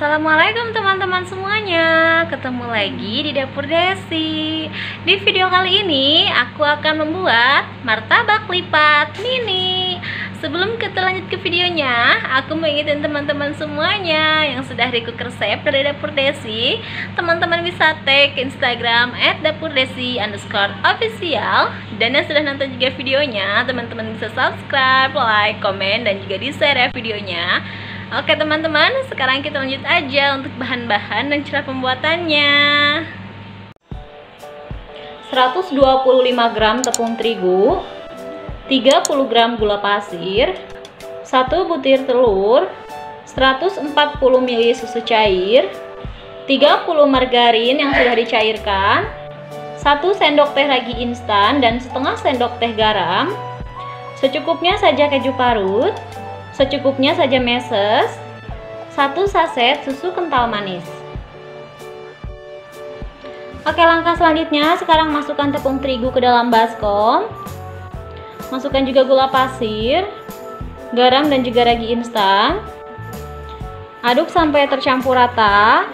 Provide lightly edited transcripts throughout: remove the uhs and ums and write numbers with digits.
Assalamualaikum teman-teman semuanya. Ketemu lagi di Dapur Desi. Di video kali ini aku akan membuat martabak lipat mini. Sebelum kita lanjut ke videonya, aku mau ingetin teman-teman semuanya yang sudah request resep dari Dapur Desi. Teman-teman bisa tag Instagram @dapurdesi_official. Dan yang sudah nonton juga videonya, teman-teman bisa subscribe, like, komen, dan juga di-share ya videonya. Oke teman-teman, sekarang kita lanjut aja untuk bahan-bahan dan cara pembuatannya. 125 gram tepung terigu, 30 gram gula pasir, 1 butir telur, 140 ml susu cair, 30 margarin yang sudah dicairkan, 1 sendok teh ragi instan dan setengah sendok teh garam, secukupnya saja keju parut, secukupnya saja meses, 1 saset susu kental manis. Oke, langkah selanjutnya sekarang masukkan tepung terigu ke dalam baskom. Masukkan juga gula pasir, garam dan juga ragi instan. Aduk sampai tercampur rata.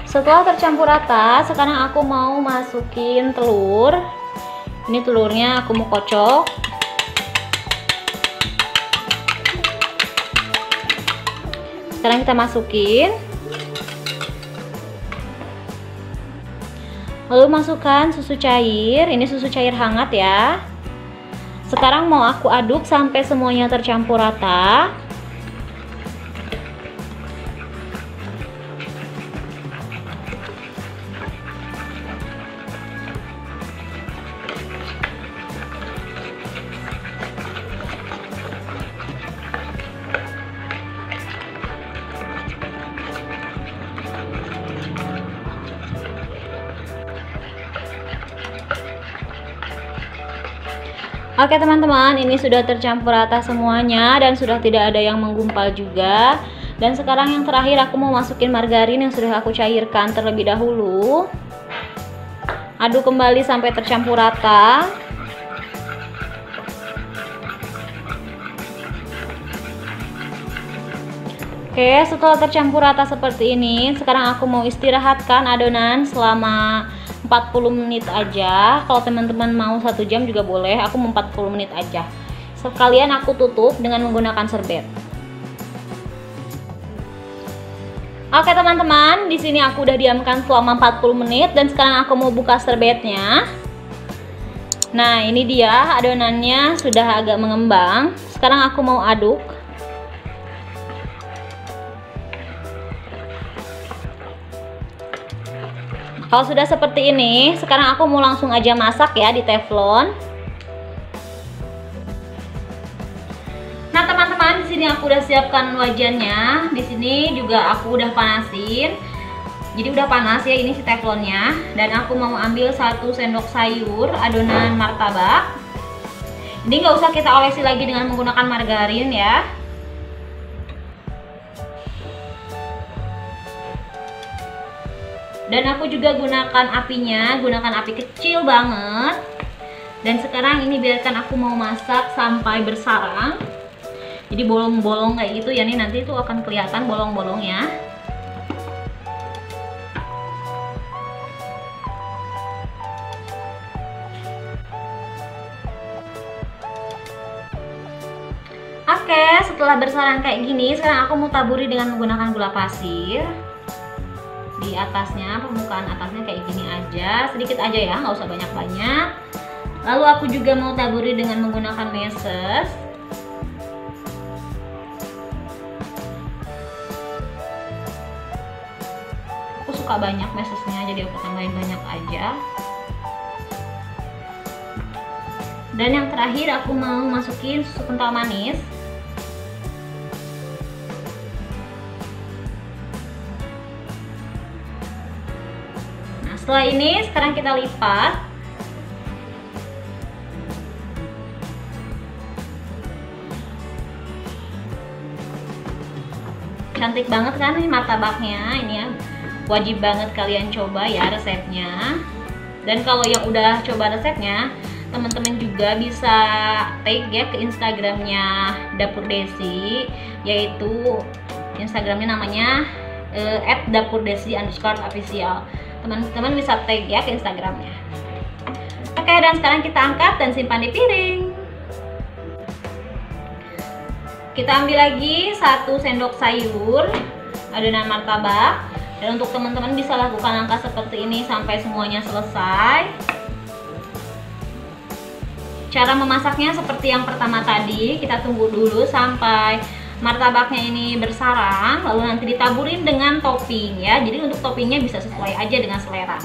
Setelah tercampur rata, sekarang aku mau masukin telur. Ini telurnya aku mau kocok. Sekarang kita masukin, lalu masukkan susu cair. Ini susu cair hangat ya. Sekarang mau aku aduk sampai semuanya tercampur rata. Oke teman-teman, ini sudah tercampur rata semuanya dan sudah tidak ada yang menggumpal juga. Dan sekarang yang terakhir aku mau masukin margarin yang sudah aku cairkan terlebih dahulu. Aduk kembali sampai tercampur rata. Oke, setelah tercampur rata seperti ini, sekarang aku mau istirahatkan adonan selama 40 menit aja. Kalau teman-teman mau 1 jam juga boleh, aku mau 40 menit aja. Sekalian aku tutup dengan menggunakan serbet. Oke teman-teman, di sini aku udah diamkan selama 40 menit dan sekarang aku mau buka serbetnya. Nah, ini dia adonannya sudah agak mengembang. Sekarang aku mau aduk. Kalau sudah seperti ini, sekarang aku mau langsung aja masak ya di teflon. Nah teman-teman, di sini aku udah siapkan wajannya. Di sini juga aku udah panasin. Jadi udah panas ya ini si teflonnya. Dan aku mau ambil 1 sendok sayur adonan martabak. Ini nggak usah kita olesi lagi dengan menggunakan margarin ya. Dan aku juga gunakan apinya, gunakan api kecil banget. Dan sekarang ini biarkan aku mau masak sampai bersarang. Jadi bolong-bolong kayak gitu ya, nih nanti itu akan kelihatan bolong-bolongnya. Oke, setelah bersarang kayak gini, sekarang aku mau taburi dengan menggunakan gula pasir. Di atasnya, permukaan atasnya kayak gini aja, sedikit aja ya, nggak usah banyak-banyak. Lalu aku juga mau taburi dengan menggunakan meses. Aku suka banyak mesesnya, jadi aku tambahin banyak aja. Dan yang terakhir aku mau masukin susu kental manis. Setelah ini, sekarang kita lipat. Cantik banget kan nih martabaknya. Ini ya, wajib banget kalian coba ya resepnya. Dan kalau yang udah coba resepnya, teman-teman juga bisa tag ya ke Instagramnya Dapur Desi, yaitu Instagramnya namanya @dapurdesi_official. Teman-teman bisa tag ya ke Instagramnya. Oke, dan sekarang kita angkat dan simpan di piring. Kita ambil lagi 1 sendok sayur adonan martabak, dan untuk teman-teman bisa lakukan langkah seperti ini sampai semuanya selesai. Cara memasaknya seperti yang pertama tadi, kita tunggu dulu sampai martabaknya ini bersarang, lalu nanti ditaburin dengan topping ya. Jadi untuk toppingnya bisa sesuai aja dengan selera.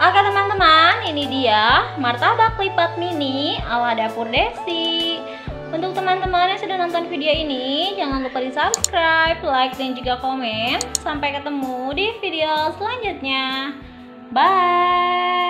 Oke teman-teman, ini dia martabak lipat mini ala Dapur Desi. Untuk teman-teman yang sudah nonton video ini, jangan lupa di subscribe, like, dan juga komen. Sampai ketemu di video selanjutnya. Bye.